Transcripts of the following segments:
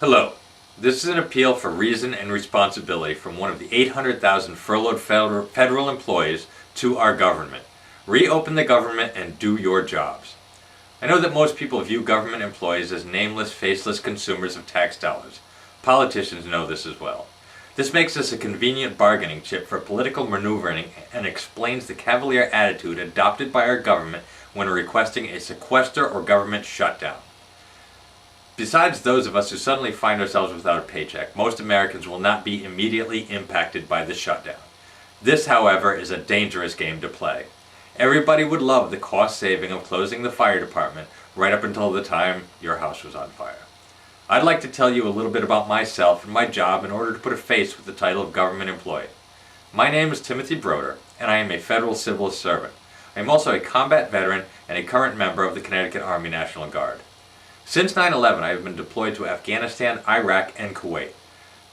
Hello. This is an appeal for reason and responsibility from one of the 800,000 furloughed federal employees to our government. Reopen the government and do your jobs. I know that most people view government employees as nameless, faceless consumers of tax dollars. Politicians know this as well. This makes us a convenient bargaining chip for political maneuvering and explains the cavalier attitude adopted by our government when requesting a sequester or government shutdown. Besides those of us who suddenly find ourselves without a paycheck, most Americans will not be immediately impacted by the shutdown. This, however, is a dangerous game to play. Everybody would love the cost saving of closing the fire department right up until the time your house was on fire. I'd like to tell you a little bit about myself and my job in order to put a face with the title of government employee. My name is Timothy Broder, and I am a federal civil servant. I am also a combat veteran and a current member of the Connecticut Army National Guard. Since 9/11, I have been deployed to Afghanistan, Iraq, and Kuwait.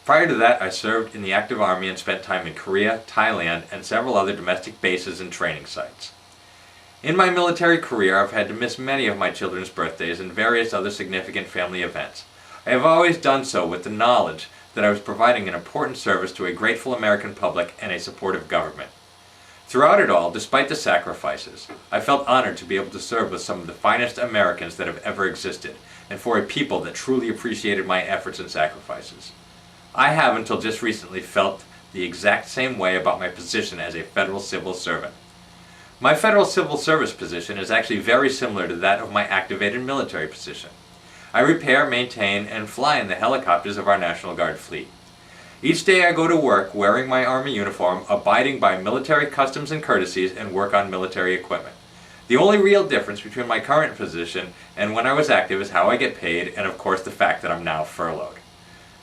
Prior to that, I served in the active army and spent time in Korea, Thailand, and several other domestic bases and training sites. In my military career, I've had to miss many of my children's birthdays and various other significant family events. I have always done so with the knowledge that I was providing an important service to a grateful American public and a supportive government. Throughout it all, despite the sacrifices, I felt honored to be able to serve with some of the finest Americans that have ever existed, and for a people that truly appreciated my efforts and sacrifices. I have, until just recently, felt the exact same way about my position as a federal civil servant. My federal civil service position is actually very similar to that of my activated military position. I repair, maintain, and fly in the helicopters of our National Guard fleet. Each day I go to work wearing my Army uniform, abiding by military customs and courtesies, and work on military equipment. The only real difference between my current position and when I was active is how I get paid, and of course the fact that I'm now furloughed.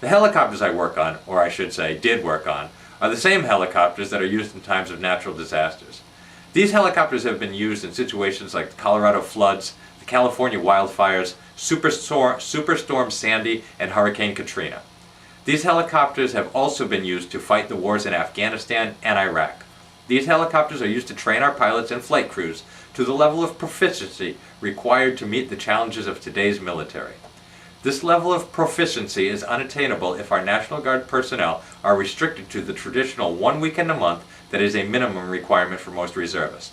The helicopters I work on, or I should say did work on, are the same helicopters that are used in times of natural disasters. These helicopters have been used in situations like the Colorado floods, the California wildfires, Superstorm Sandy, and Hurricane Katrina. These helicopters have also been used to fight the wars in Afghanistan and Iraq. These helicopters are used to train our pilots and flight crews to the level of proficiency required to meet the challenges of today's military. This level of proficiency is unattainable if our National Guard personnel are restricted to the traditional 1 weekend a month that is a minimum requirement for most reservists.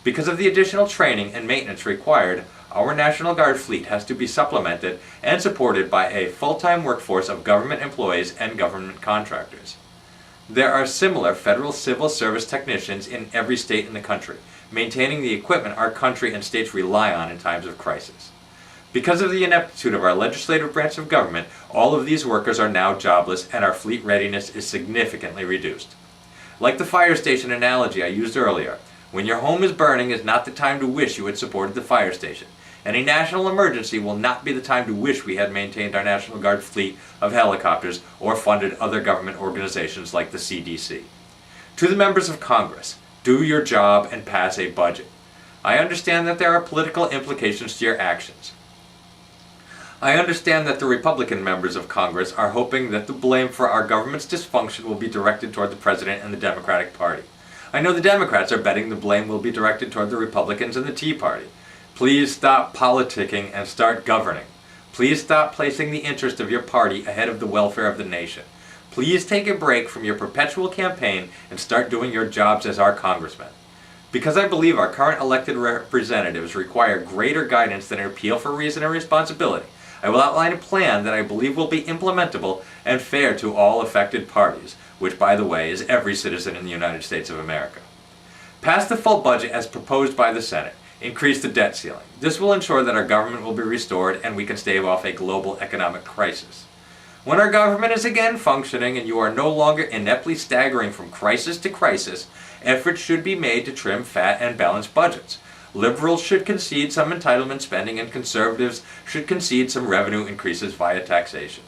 Because of the additional training and maintenance required, our National Guard fleet has to be supplemented and supported by a full-time workforce of government employees and government contractors. There are similar federal civil service technicians in every state in the country, maintaining the equipment our country and states rely on in times of crisis. Because of the ineptitude of our legislative branch of government, all of these workers are now jobless and our fleet readiness is significantly reduced. Like the fire station analogy I used earlier, when your home is burning is not the time to wish you had supported the fire station. And a national emergency will not be the time to wish we had maintained our National Guard fleet of helicopters or funded other government organizations like the CDC. To the members of Congress, do your job and pass a budget. I understand that there are political implications to your actions. I understand that the Republican members of Congress are hoping that the blame for our government's dysfunction will be directed toward the President and the Democratic Party. I know the Democrats are betting the blame will be directed toward the Republicans and the Tea Party. Please stop politicking and start governing. Please stop placing the interest of your party ahead of the welfare of the nation. Please take a break from your perpetual campaign and start doing your jobs as our congressmen. Because I believe our current elected representatives require greater guidance than an appeal for reason and responsibility, I will outline a plan that I believe will be implementable and fair to all affected parties, which, by the way, is every citizen in the United States of America. Pass the full budget as proposed by the Senate. Increase the debt ceiling. This will ensure that our government will be restored and we can stave off a global economic crisis. When our government is again functioning and you are no longer ineptly staggering from crisis to crisis, efforts should be made to trim fat and balance budgets. Liberals should concede some entitlement spending and conservatives should concede some revenue increases via taxation.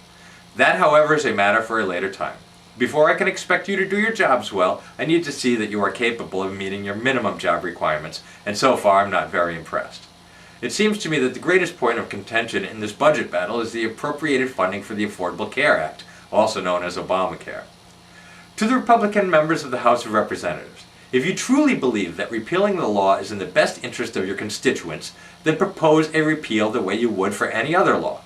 That, however, is a matter for a later time. Before I can expect you to do your jobs well, I need to see that you are capable of meeting your minimum job requirements, and so far I'm not very impressed. It seems to me that the greatest point of contention in this budget battle is the appropriated funding for the Affordable Care Act, also known as Obamacare. To the Republican members of the House of Representatives, if you truly believe that repealing the law is in the best interest of your constituents, then propose a repeal the way you would for any other law.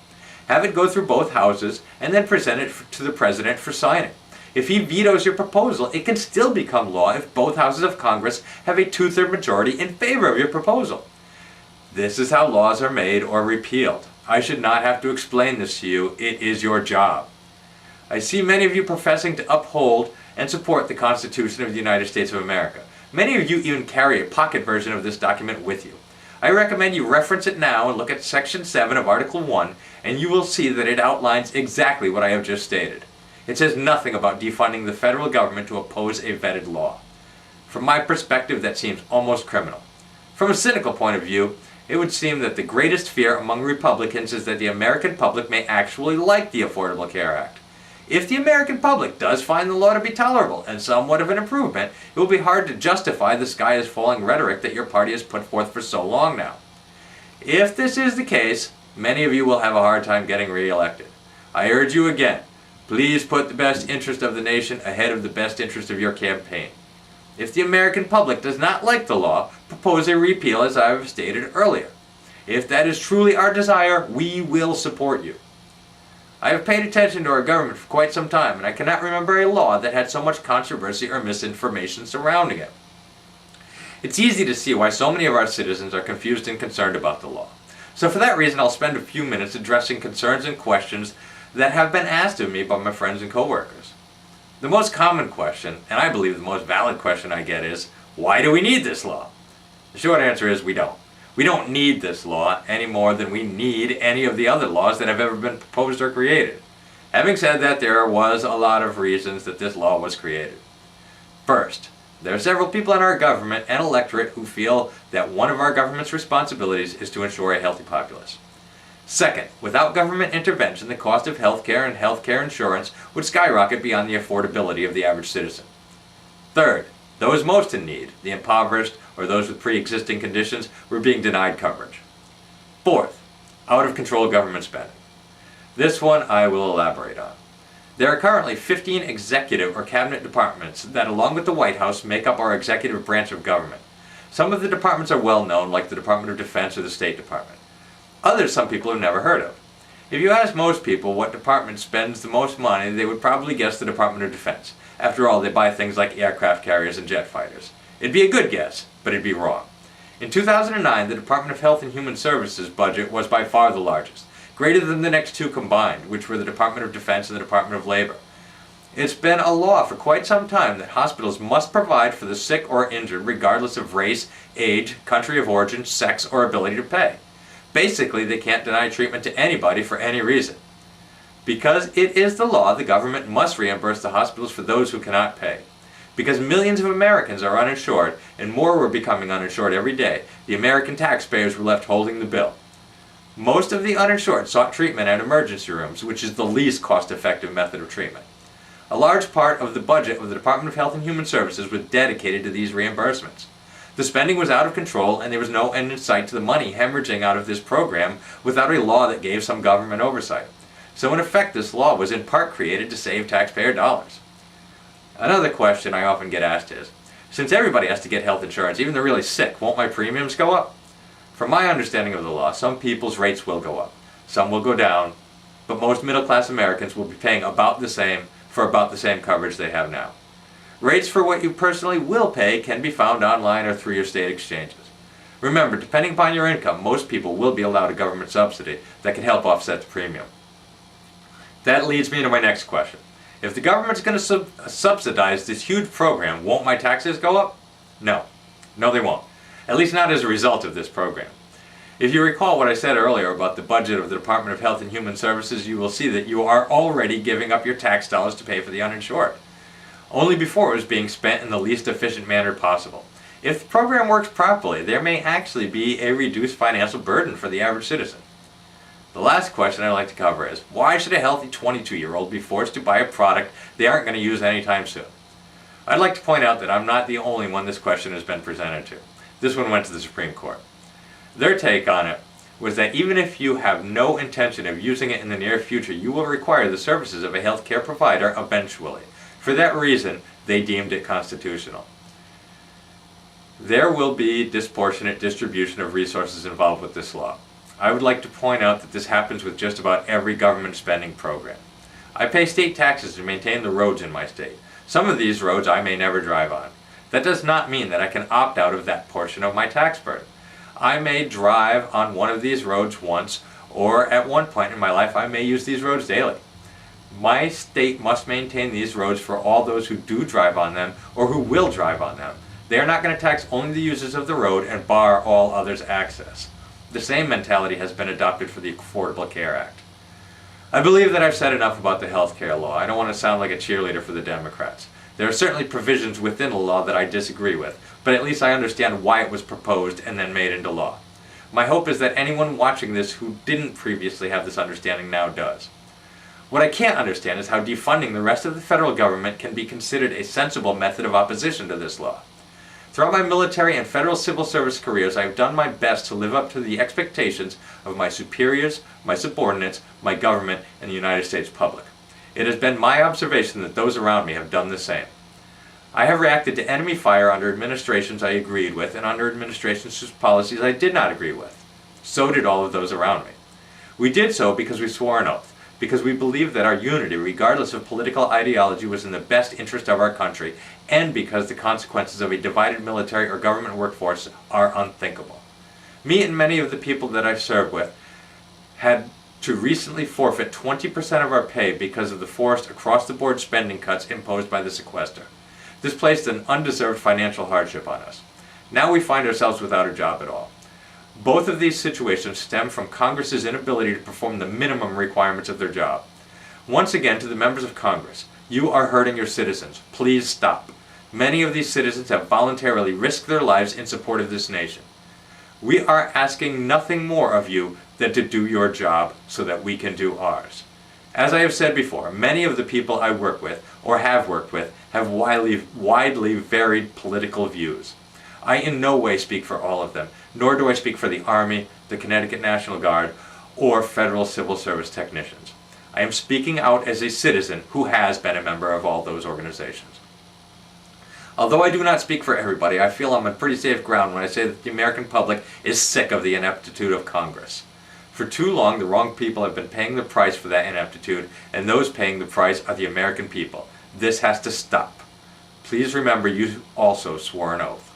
Have it go through both houses and then present it to the president for signing. If he vetoes your proposal, it can still become law if both houses of Congress have a 2/3 majority in favor of your proposal. This is how laws are made or repealed. I should not have to explain this to you. It is your job. I see many of you professing to uphold and support the Constitution of the United States of America. Many of you even carry a pocket version of this document with you. I recommend you reference it now and look at Section 7 of Article 1, and you will see that it outlines exactly what I have just stated. It says nothing about defunding the federal government to oppose a vetted law. From my perspective, that seems almost criminal. From a cynical point of view, it would seem that the greatest fear among Republicans is that the American public may actually like the Affordable Care Act. If the American public does find the law to be tolerable and somewhat of an improvement, it will be hard to justify the sky is falling rhetoric that your party has put forth for so long now. If this is the case, many of you will have a hard time getting re-elected. I urge you again, please put the best interest of the nation ahead of the best interest of your campaign. If the American public does not like the law, propose a repeal as I have stated earlier. If that is truly our desire, we will support you. I have paid attention to our government for quite some time, and I cannot remember a law that had so much controversy or misinformation surrounding it. It's easy to see why so many of our citizens are confused and concerned about the law. So for that reason, I'll spend a few minutes addressing concerns and questions that have been asked of me by my friends and coworkers. The most common question, and I believe the most valid question I get is, why do we need this law? The short answer is we don't. We don't need this law any more than we need any of the other laws that have ever been proposed or created. Having said that, there was a lot of reasons that this law was created. First, there are several people in our government and electorate who feel that one of our government's responsibilities is to ensure a healthy populace. Second, without government intervention, the cost of health care and health care insurance would skyrocket beyond the affordability of the average citizen. Third, those most in need, the impoverished or those with pre-existing conditions, were being denied coverage. Fourth, out-of-control government spending. This one I will elaborate on. There are currently 15 executive or cabinet departments that, along with the White House, make up our executive branch of government. Some of the departments are well known, like the Department of Defense or the State Department. Others some people have never heard of. If you ask most people what department spends the most money, they would probably guess the Department of Defense. After all, they buy things like aircraft carriers and jet fighters. It'd be a good guess, but it'd be wrong. In 2009, the Department of Health and Human Services budget was by far the largest, greater than the next two combined, which were the Department of Defense and the Department of Labor. It's been a law for quite some time that hospitals must provide for the sick or injured regardless of race, age, country of origin, sex, or ability to pay. Basically, they can't deny treatment to anybody for any reason. Because it is the law, the government must reimburse the hospitals for those who cannot pay. Because millions of Americans are uninsured, and more were becoming uninsured every day, the American taxpayers were left holding the bill. Most of the uninsured sought treatment at emergency rooms, which is the least cost-effective method of treatment. A large part of the budget of the Department of Health and Human Services was dedicated to these reimbursements. The spending was out of control, and there was no end in sight to the money hemorrhaging out of this program without a law that gave some government oversight. So in effect, this law was in part created to save taxpayer dollars. Another question I often get asked is, since everybody has to get health insurance, even the really sick, won't my premiums go up? From my understanding of the law, some people's rates will go up. Some will go down, but most middle-class Americans will be paying about the same for about the same coverage they have now. Rates for what you personally will pay can be found online or through your state exchanges. Remember, depending upon your income, most people will be allowed a government subsidy that can help offset the premium. That leads me to my next question. If the government's going to subsidize this huge program, won't my taxes go up? No. No, they won't. At least not as a result of this program. If you recall what I said earlier about the budget of the Department of Health and Human Services, you will see that you are already giving up your tax dollars to pay for the uninsured. Only before it was being spent in the least efficient manner possible. If the program works properly, there may actually be a reduced financial burden for the average citizen. The last question I'd like to cover is, why should a healthy 22-year-old be forced to buy a product they aren't going to use anytime soon? I'd like to point out that I'm not the only one this question has been presented to. This one went to the Supreme Court. Their take on it was that even if you have no intention of using it in the near future, you will require the services of a healthcare provider eventually. For that reason, they deemed it constitutional. There will be disproportionate distribution of resources involved with this law. I would like to point out that this happens with just about every government spending program. I pay state taxes to maintain the roads in my state. Some of these roads I may never drive on. That does not mean that I can opt out of that portion of my tax burden. I may drive on one of these roads once, or at one point in my life I may use these roads daily. My state must maintain these roads for all those who do drive on them or who will drive on them. They are not going to tax only the users of the road and bar all others' access. The same mentality has been adopted for the Affordable Care Act. I believe that I've said enough about the health care law. I don't want to sound like a cheerleader for the Democrats. There are certainly provisions within the law that I disagree with, but at least I understand why it was proposed and then made into law. My hope is that anyone watching this who didn't previously have this understanding now does. What I can't understand is how defunding the rest of the federal government can be considered a sensible method of opposition to this law. Throughout my military and federal civil service careers, I have done my best to live up to the expectations of my superiors, my subordinates, my government, and the United States public. It has been my observation that those around me have done the same. I have reacted to enemy fire under administrations I agreed with and under administrations whose policies I did not agree with. So did all of those around me. We did so because we swore an oath, because we believed that our unity, regardless of political ideology, was in the best interest of our country, and because the consequences of a divided military or government workforce are unthinkable. Me and many of the people that I've served with had to recently forfeit 20% of our pay because of the forced across-the-board spending cuts imposed by the sequester. This placed an undeserved financial hardship on us. Now we find ourselves without a job at all. Both of these situations stem from Congress's inability to perform the minimum requirements of their job. Once again, to the members of Congress, you are hurting your citizens. Please stop. Many of these citizens have voluntarily risked their lives in support of this nation. We are asking nothing more of you than to do your job so that we can do ours. As I have said before, many of the people I work with or have worked with have widely varied political views. I in no way speak for all of them, nor do I speak for the Army, the Connecticut National Guard, or federal civil service technicians. I am speaking out as a citizen who has been a member of all those organizations. Although I do not speak for everybody, I feel I'm on pretty safe ground when I say that the American public is sick of the ineptitude of Congress. For too long, the wrong people have been paying the price for that ineptitude, and those paying the price are the American people. This has to stop. Please remember you also swore an oath.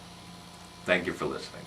Thank you for listening.